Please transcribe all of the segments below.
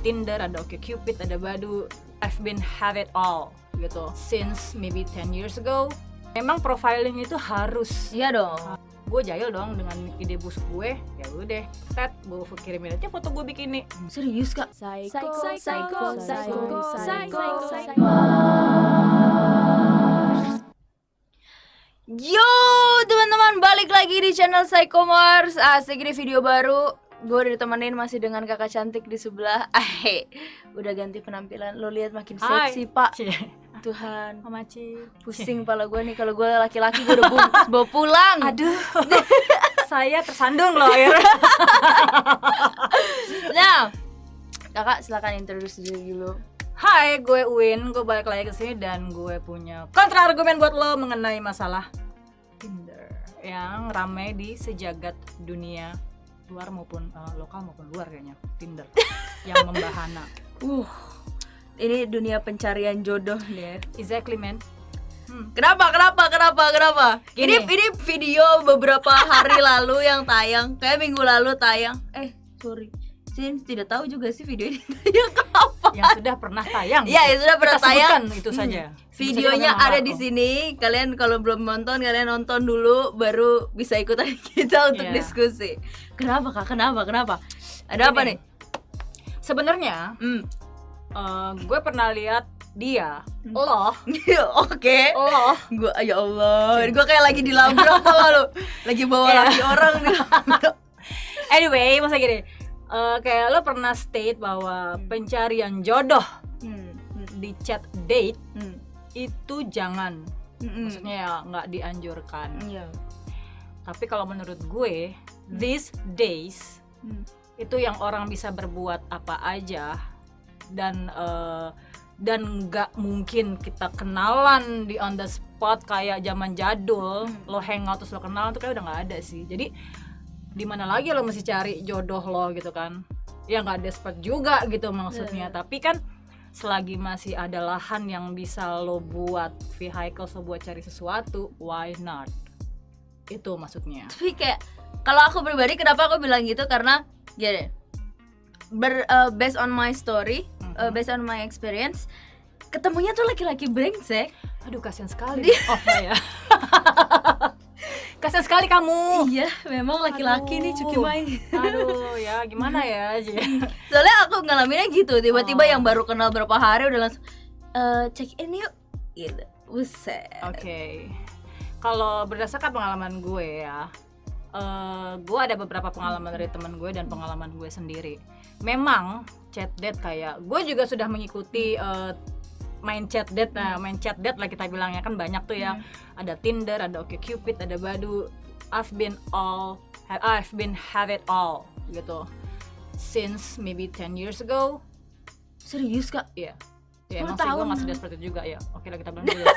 Tinder, ada OkCupid, ada Badoo. I've been have it all gitu since maybe 10 years ago. Memang profiling itu harus. Iya dong. Gue jahil dong dengan ide busuk gue. Ya udah, gue kirimin aja foto gue bikini. Serius Kak? Yo teman-teman, balik lagi di channel Psychomars. Asik, ini video baru. Gue udah ditemenin masih dengan kakak cantik di sebelah. Udah ganti penampilan. Lo lihat makin seksi, Pak. Tuhan, Mama Ci. pusing kepala gue nih. Kalau gue laki-laki gue udah bawa pulang. Aduh. Saya tersandung loh ya. Nah, kakak silakan introduce diri dulu. Hai, gue Uin. Gue balik lagi ke sini dan gue punya kontra argumen buat lo mengenai masalah Tinder yang ramai di sejagat dunia luar maupun lokal maupun luar kayaknya. Tinder yang membahana. Ini dunia pencarian jodoh nih. Exactly, man. Kenapa? Gini. Ini video beberapa hari lalu yang tayang, kayak minggu lalu tayang. Sorry, saya tidak tahu juga sih video ini tayang kapan. Yang sudah pernah tayang. Iya, yang sudah pernah Kita tayang. sebutkan itu saja. Videonya ada di sini. Kalian kalau belum nonton, kalian nonton dulu, baru bisa ikutan kita untuk Iya. diskusi. Kenapa Kak? Kenapa? Ada apa Gini. nih? Sebenarnya gue pernah lihat dia, lo, Oke. lo, Gua ya Allah, gua kayak lagi dilabrak tau lu. Lagi bawa Iya. laki orang nih. anyway, masa gini, kayak lo pernah state bahwa pencarian jodoh di chat date itu jangan, maksudnya ya nggak dianjurkan. Iya. Tapi kalau menurut gue, these days itu yang orang bisa berbuat apa aja dan nggak mungkin kita kenalan di on the spot kayak zaman jadul. Lo hangout terus lo kenalan tuh kayak udah nggak ada sih. Jadi di mana lagi lo mesti cari jodoh lo gitu kan? Ya nggak desperate juga gitu maksudnya. Tapi kan selagi masih ada lahan yang bisa lo buat vehicle lo buat cari sesuatu, why not? Itu maksudnya. Tapi kayak kalau aku pribadi kenapa aku bilang gitu, karena gini, based on my story, based on my experience, ketemunya tuh laki-laki brengsek. Aduh, kasihan sekali. Oh ya. Kasihan sekali kamu. Iya, memang laki-laki nih cuki main. Aduh, ya gimana ya. Soalnya aku ngalaminnya gitu, tiba-tiba yang baru kenal berapa hari udah langsung check in yuk gitu. Buset. Oke. Kalau berdasarkan pengalaman gue ya, gue ada beberapa pengalaman dari teman gue dan pengalaman gue sendiri. Memang chat date kayak gue juga sudah mengikuti main chat date lah kita bilangnya, kan banyak tuh ya. Ada Tinder, ada OkCupid, ada Badoo. I've been have it all gitu since maybe 10 years ago. Serius Kak? Iya. Ya 10 emang sih gue tahun. masih desperate juga ya. Oke lah kita bilang dulu.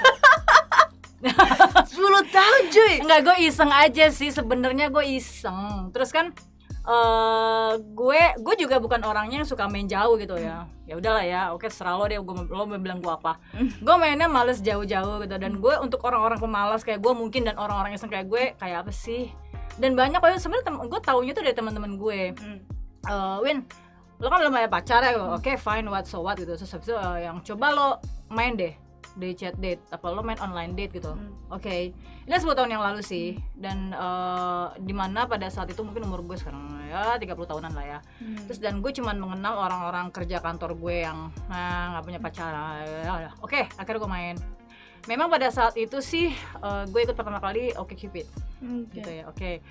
10 tahun cuy. Enggak, gue iseng aja sih sebenarnya, gue iseng. Terus kan gue juga bukan orangnya yang suka main jauh gitu ya. Ya udahlah ya, oke serah lo deh, lo mau bilang gue apa. Gue mainnya males jauh-jauh gitu, dan gue untuk orang-orang pemalas kayak gue mungkin, dan orang-orang iseng kayak gue kayak apa sih. Dan banyak kok sebenarnya gue taunya tuh dari teman-teman gue. Win, lo kan belum ada pacar ya, oke fine, what so what gitu. Terus habis itu yang coba lo main deh di chat date, apa lo main online date gitu. Oke. Ini 10 tahun yang lalu sih. Dan dimana pada saat itu mungkin umur gue sekarang ya 30 tahunan lah ya. Terus dan gue cuman mengenal orang-orang kerja kantor gue yang nggak punya pacar. Oke, akhirnya gue main. Memang pada saat itu sih gue ikut pertama kali OkCupid gitu ya. Oke.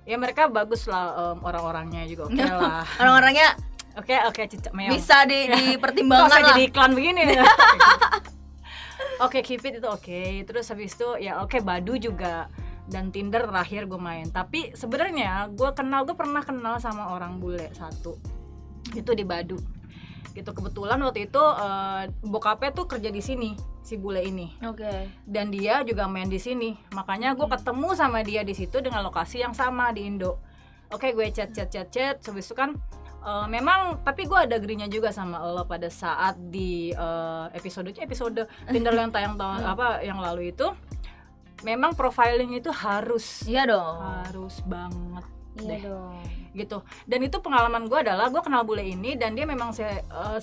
Ya mereka bagus lah, orang-orangnya juga oke lah. Orang-orangnya Oke, cicak meong. bisa dipertimbangkan Kok saya lah. jadi iklan begini. OkCupid itu oke. Terus habis itu ya oke, Badoo juga, dan Tinder terakhir gue main. Tapi sebenarnya gue pernah kenal sama orang bule satu. Itu di Badoo. Gitu, kebetulan waktu itu bokapnya tuh kerja di sini, si bule ini. Oke. Dan dia juga main di sini. Makanya gue ketemu sama dia di situ dengan lokasi yang sama di Indo. Oke, gue chat. Habis itu kan memang, tapi gue ada agree-nya juga sama lo pada saat di episode Tinder yang tayang tahun yang lalu itu. Memang profiling itu harus. Iya dong. Harus banget. Iya deh. dong. gitu. Dan itu pengalaman gue adalah gue kenal bule ini dan dia memang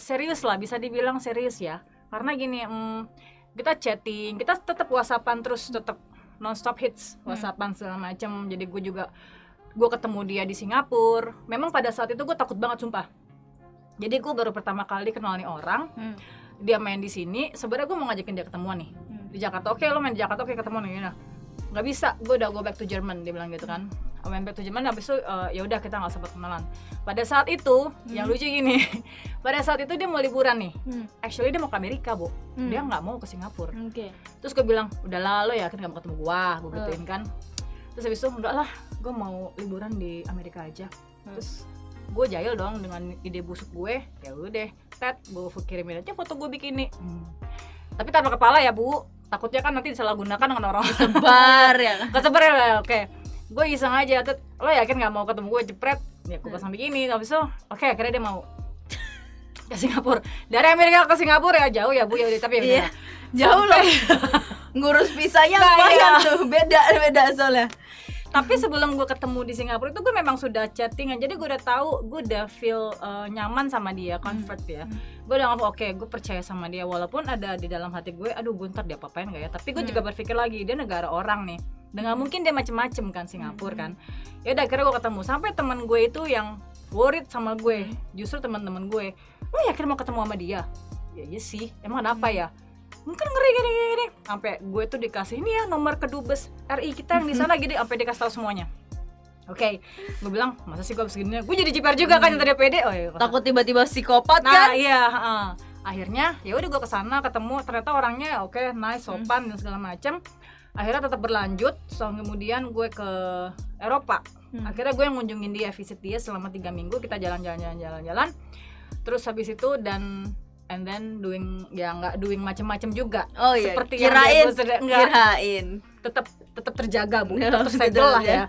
serius lah, bisa dibilang serius ya. Karena gini, kita chatting, kita tetap whatsappan terus, tetap non-stop hits, whatsappan segala macam. Jadi gue ketemu dia di Singapura. Memang pada saat itu gue takut banget sumpah. Jadi gue baru pertama kali kenal nih orang. Dia main di sini, sebenarnya gue mau ngajakin dia ketemuan nih di Jakarta. Oke, lo main di Jakarta, oke ketemuan nih. Nah, nggak bisa, gue udah go back to German, dia bilang gitu kan. Went back to Jerman, habis itu ya udah kita nggak sempat kenalan. Pada saat itu yang lucu gini, pada saat itu dia mau liburan nih. Actually dia mau ke Amerika, Bu. Dia nggak mau ke Singapura. Terus gue bilang, udahlah lo yakin nggak mau ketemu gue gituin kan. Terus habis itu enggak lah, gue mau liburan di Amerika aja. Terus gue jahil dong dengan ide busuk gue. Ya udah, gue kirimin aja foto gue bikini. Tapi tanpa kepala ya, Bu. Takutnya kan nanti disalahgunakan dengan orang Kesebar ya. Kesebar ya, oke. Gue iseng aja, lo yakin gak mau ketemu gue, jepret. Ya gue pasang begini, habis itu oke, akhirnya dia mau ke Singapura. Dari Amerika ke Singapura ya jauh ya Bu, ya udah, tapi Iya, jauh loh. Ngurus visanya Nah, lumayan iya. tuh, beda soalnya. Tapi sebelum gue ketemu di Singapura itu gue memang sudah chattingan, jadi gue udah tahu, gue udah feel nyaman sama dia, comfort ya. Gue udah ngomong oke, gue percaya sama dia, walaupun ada di dalam hati gue, aduh gue ntar dia apa-apain gak ya. Tapi gue juga berpikir lagi, dia negara orang nih, dengan mungkin dia macem-macem kan Singapura kan. Ya udah akhirnya gue ketemu, sampai teman gue itu yang worried sama gue, justru teman-teman gue, lo yakin mau ketemu sama dia? Ya iya sih, emang kenapa ya? Mungkin ngeri gini. Sampai gue tuh dikasih ini ya nomor kedubes RI kita yang di sana gini, sampai dikasih tahu semuanya. Oke, gue bilang masa sih gue harus gini? Gue jadi jiper juga kan yang tadi pede. Oh iya. Takut tiba-tiba psikopat Nah, kan? iya, akhirnya ya udah gue kesana ketemu, ternyata orangnya oke, nice, sopan dan segala macam. Akhirnya tetap berlanjut, setahun kemudian gue ke Eropa. Akhirnya gue yang ngunjungin dia, visit dia selama 3 minggu, kita jalan-jalan. Terus habis itu and then doing ya nggak doing macam-macam juga. Oh iya, seperti kirain. tetap terjaga Bu, No, tetap segel betul, lah ya.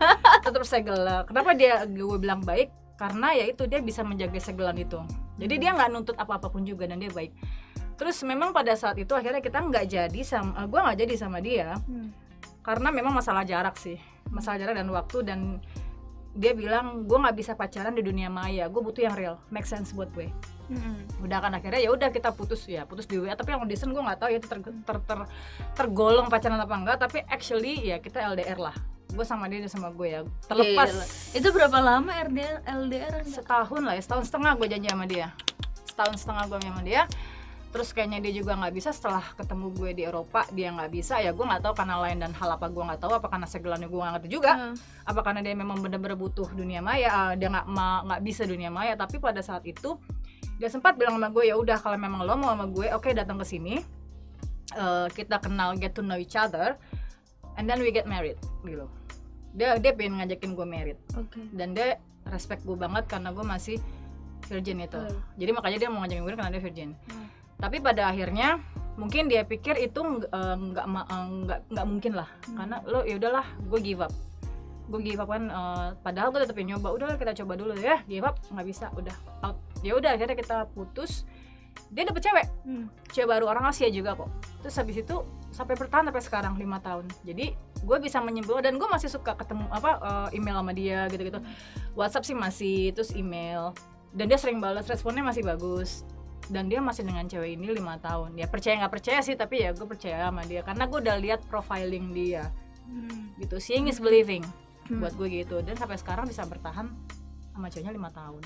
Tetap segel lah. Kenapa gue bilang baik? Karena ya itu dia bisa menjaga segelan itu. Jadi dia nggak nuntut apa-apapun juga dan dia baik. Terus memang pada saat itu akhirnya kita gue nggak jadi sama dia karena memang masalah jarak sih, masalah jarak dan waktu. Dan dia bilang gue nggak bisa pacaran di dunia maya, gue butuh yang real, make sense buat gue. Udah kan akhirnya ya udah kita putus di WA, tapi yang audition gue nggak tahu ya itu tergolong pacaran apa enggak, tapi actually ya kita LDR lah, gue sama dia sama gue ya terlepas. Gila. Itu berapa lama LDR? Setahun setengah gue janji sama dia, terus kayaknya dia juga nggak bisa. Setelah ketemu gue di Eropa dia nggak bisa, ya gue nggak tahu karena lain dan hal apa, gue nggak tahu apa karena segelannya gue nggak ngerti juga, apa karena dia memang benar-benar butuh dunia maya, dia nggak bisa dunia maya. Tapi pada saat itu dia sempat bilang sama gue, ya udah kalau memang lo mau sama gue, oke, datang ke sini, kita kenal, get to know each other, and then we get married gitu. Dia pengen ngajakin gue married. Dan dia respect gue banget karena gue masih virgin itu. Jadi makanya dia mau ngajakin gue karena dia virgin. Tapi pada akhirnya mungkin dia pikir itu nggak mungkin lah, karena lo ya udahlah, gue give up kan. Padahal gue tetap nyoba, udahlah kita coba dulu ya, give up nggak bisa, udah out. Ya udah akhirnya kita putus. Dia dapet cewek baru, orang Asia juga kok. Terus habis itu sampai bertahan sampai sekarang 5 tahun. Jadi gue bisa menyimpulkan, dan gue masih suka ketemu email sama dia gitu-gitu. WhatsApp sih masih, terus email, dan dia sering balas, responnya masih bagus. Dan dia masih dengan cewek ini 5 tahun. Ya percaya nggak percaya sih, tapi ya gue percaya sama dia karena gue udah lihat profiling dia. Gitu, seeing is believing buat gue gitu. Dan sampai sekarang bisa bertahan sama ceweknya 5 tahun.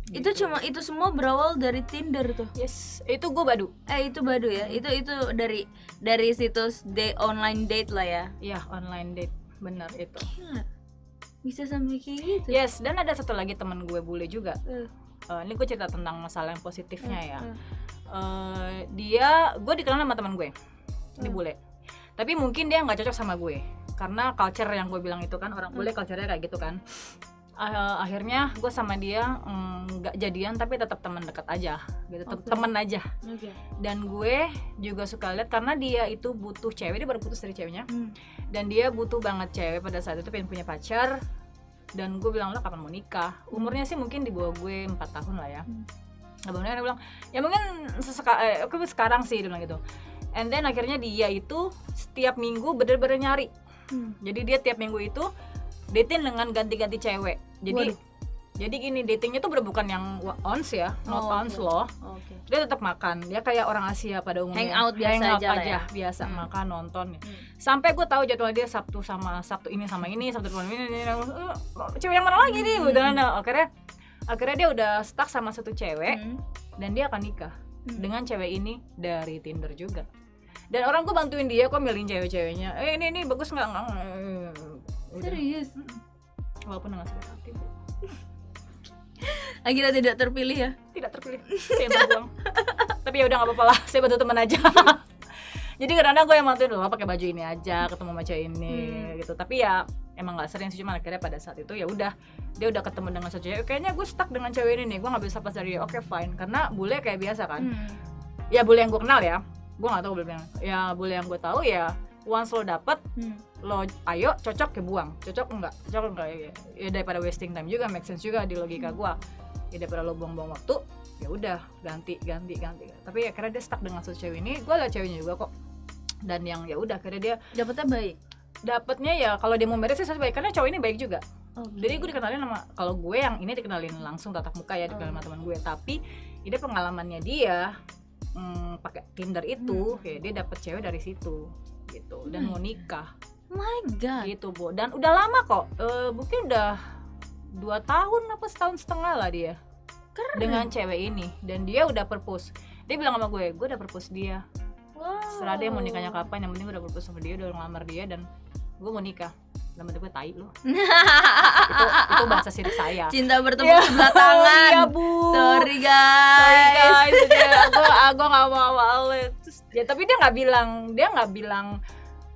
Itu itu semua berawal dari Tinder tuh. Yes, itu gue Badu. Itu Badu ya. Itu dari situs online date lah ya. Iya, online date, bener itu. Gila. Bisa sampai kayak gitu. Yes, dan ada satu lagi teman gue bule juga. Ini gue cerita tentang masalah yang positifnya ya. Gue dikenal sama teman gue, ini bule. Tapi mungkin dia nggak cocok sama gue karena culture yang gue bilang itu kan, orang bule culture-nya kayak gitu kan. Akhirnya gue sama dia nggak jadian, tapi tetap teman dekat aja gitu, teman aja. Dan gue juga suka lihat karena dia itu butuh cewek, dia baru putus dari ceweknya, dan dia butuh banget cewek pada saat itu, pengen punya pacar. Dan gue bilang, lo kapan mau nikah? Umurnya sih mungkin di bawah gue 4 tahun lah ya. Abangnya dia bilang, ya mungkin sekarang sih, dia bilang gitu. And then akhirnya dia itu setiap minggu bener-bener nyari. Jadi dia tiap minggu itu dating dengan ganti-ganti cewek. Jadi Jadi gini, datingnya tuh bukan yang ons ya, not Oh, ons oke. loh. Oke. Dia tetap makan, dia kayak orang Asia pada umumnya. Hangout biasa Hangout aja lah ya. biasa makan nonton. Hmm. Sampai gue tahu jadwal dia Sabtu ini sama ini, Sabtu ini, cewek yang mana lagi nih, udah. Nah, akhirnya dia udah stuck sama satu cewek dan dia akan nikah dengan cewek ini dari Tinder juga. Dan orang gue bantuin dia kok milihin cewek-ceweknya. Ini bagus nggak? Udah. Serius? Walaupun dengan sakit hati, Bu. Akhirnya tidak terpilih ya? Tidak terpilih, saya terbuang. Tapi ya udah nggak apa-apa lah, saya bantu teman aja. Jadi kadang-kadang gue yang bantuin loh, pakai baju ini aja, ketemu sama cewek ini gitu. Tapi ya emang nggak sering sih, cuma akhirnya pada saat itu ya udah, dia udah ketemu dengan satu cewek. Kayaknya gue stuck dengan cewek ini nih, gue nggak bisa lepas dari dia. Oke fine, karena bule kayak biasa kan. Ya bule yang gue kenal ya, gue nggak tahu bule yang. Ya bule yang gue tahu ya, once lo dapet, lo ayo cocok ya buang, cocok enggak ya daripada wasting time juga, make sense juga di logika gue. Ya daripada lo buang-buang waktu, ya udah ganti. Tapi ya akhirnya dia stuck dengan satu cewek ini. Gue liat ceweknya juga kok, dan yang ya udah akhirnya dia Dapetnya baik? dapetnya ya kalau dia mau beres sih baik, karena cowok ini baik juga. Okay. Jadi gue dikenalin sama, kalau gue yang ini dikenalin langsung tatap muka ya, dikenalin sama teman gue. Tapi ini pengalamannya dia pakai Tinder itu, ya dia dapet cewek dari situ gitu, dan mau nikah. My God. Gitu Bu, dan udah lama kok, mungkin udah 2 tahun apa setahun setengah lah dia. Keren. Dengan cewek ini, dan dia udah propose. Dia bilang sama gue udah propose dia. Wow. Setelah dia mau nikahnya kapan, yang penting gue udah propose sama dia, udah ngelamar dia, dan gue mau nikah. Dalam hati gue, tai lu. itu bahasa sirik saya. Cinta bertemu sebelah tangan. Iya Bu. Sorry guys. Gue nggak mau. Terus, ya, tapi dia nggak bilang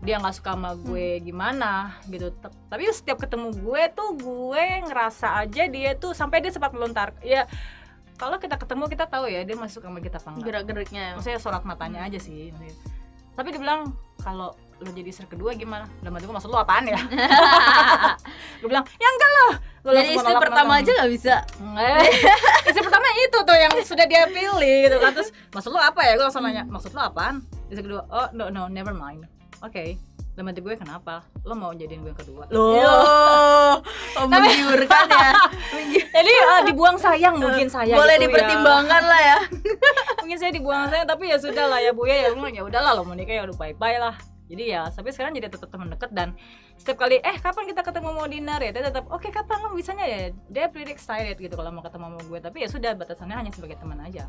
dia nggak suka sama gue gimana gitu. Tapi setiap ketemu gue tuh gue ngerasa aja dia tuh, sampai dia sempat melontar. Ya kalau kita ketemu kita tahu ya dia masih suka sama kita apa enggak. Gerak-geriknya. Maksudnya sorot matanya aja sih. Tapi dia bilang kalau lo jadi istri kedua gimana? Dalam hati gue, maksud lo apaan ya? Gue bilang ya enggak lah. Jadi istri pertama aja nggak bisa. Istri pertama itu tuh yang sudah dia pilih gitu kan. Terus maksud lo apa ya? Gue langsung nanya, maksud lo apaan? Istri kedua, oh no never mind. Oke. Dalam hati gue, kenapa? Lo mau jadiin gue yang kedua? Loh, menggiurkan ya. Jadi dibuang sayang mungkin saya. Boleh gitu dipertimbangkan lah ya. Mungkin saya dibuang sayang, tapi ya sudah lah ya Bu ya udahlah lo mau nikah ya udah bye lah. Jadi ya sampai sekarang jadi tetap teman dekat, dan setiap kali kapan kita ketemu mau dinner ya, dia tetap oke, kapan lo bisanya ya. Dia pretty excited gitu kalau mau ketemu sama gue, tapi ya sudah batasannya hanya sebagai teman aja.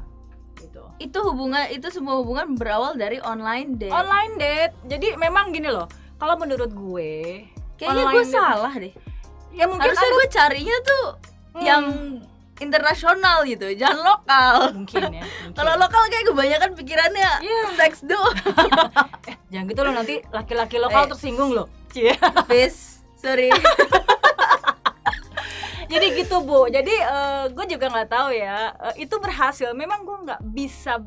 Gitu. Itu semua hubungan berawal dari online date. Online date. Jadi memang gini loh, kalau menurut gue kayaknya gue salah deh. Ya mungkin harusnya gue carinya tuh yang internasional gitu, jangan lokal. Mungkin ya. Kalau lokal kayak kebanyakan pikirannya seks doang. Jangan gitu loh, nanti laki-laki lokal tersinggung loh. Cie. Please, sorry. Jadi gitu Bu. Jadi gue juga nggak tahu ya. Itu berhasil. Memang gue nggak bisa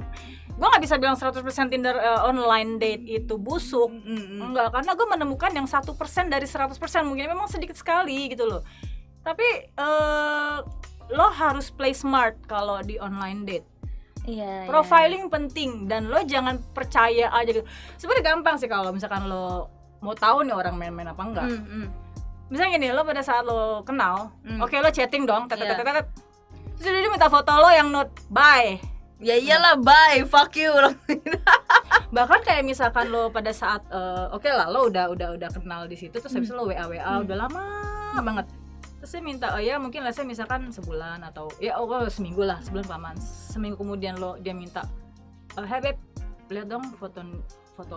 bilang 100% Tinder online date itu busuk. Enggak, karena gue menemukan yang 1% dari 100%, mungkin memang sedikit sekali gitu loh. Tapi lo harus play smart kalau di online date. Iya. Profiling penting, dan lo jangan percaya aja gitu. Sebenarnya gampang sih kalau misalkan lo mau tahu nih orang main-main apa enggak. Misalnya gini, lo pada saat lo kenal, oke lo chatting dong, terus dia minta foto lo yang note bye. Ya iyalah, bye, fuck you. Bahkan kayak misalkan lo pada saat oke lah lo udah kenal di situ, terus habis itu lo WA udah lama banget. Terus dia minta ya mungkin lah saya misalkan sebulan atau ya seminggu lah, sebulan paman. Seminggu kemudian dia minta hey babe, lihat dong foto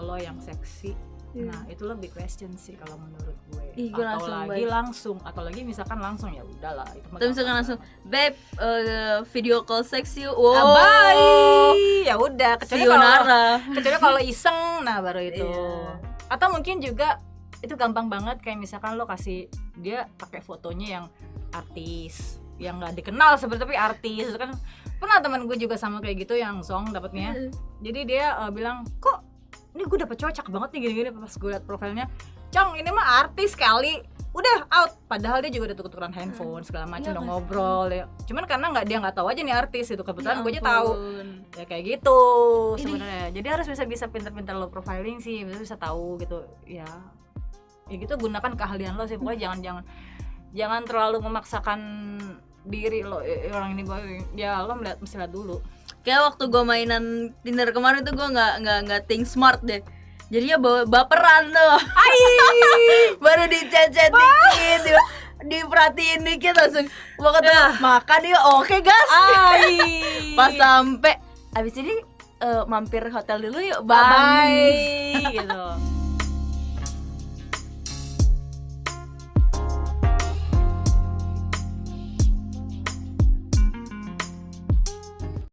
lo yang seksi. Nah itu lebih question sih kalau menurut gue. Atau lagi misalkan langsung ya udahlah itu. Atau misalkan langsung babe video call seksi. Bye. Ya udah, kecuali kalau iseng, nah baru itu. Atau mungkin juga itu gampang banget, kayak misalkan lo kasih dia pakai fotonya yang artis yang nggak dikenal sebenarnya tapi artis. Itu kan pernah teman gue juga sama kayak gitu yang song dapatnya. Jadi dia bilang, kok ini gue dapet cowok cakep banget nih gini-gini. Pas gue liat profilnya, Cong ini mah artis kali, udah out. Padahal dia juga udah tuker-tukeran handphone segala macam, udah ngobrol ya. Cuman karena dia nggak tahu aja nih artis itu, kebetulan gue aja tahu. Ya kayak gitu sebenarnya. Jadi harus bisa pintar-pintar lo profiling sih, bisa tahu gitu ya. Ya gitu, gunakan keahlian lo sih. Pokoknya jangan terlalu memaksakan diri lo orang ini boy, ya lo mesti lihat dulu. Kayak waktu gue mainan Tinder kemarin tuh gue nggak think smart deh. Jadinya baperan tuh. Baru dicecet dikit, diperhatiin dikit langsung makan dia oke gas. Pas sampai abis ini mampir hotel dulu yuk, bye gitu.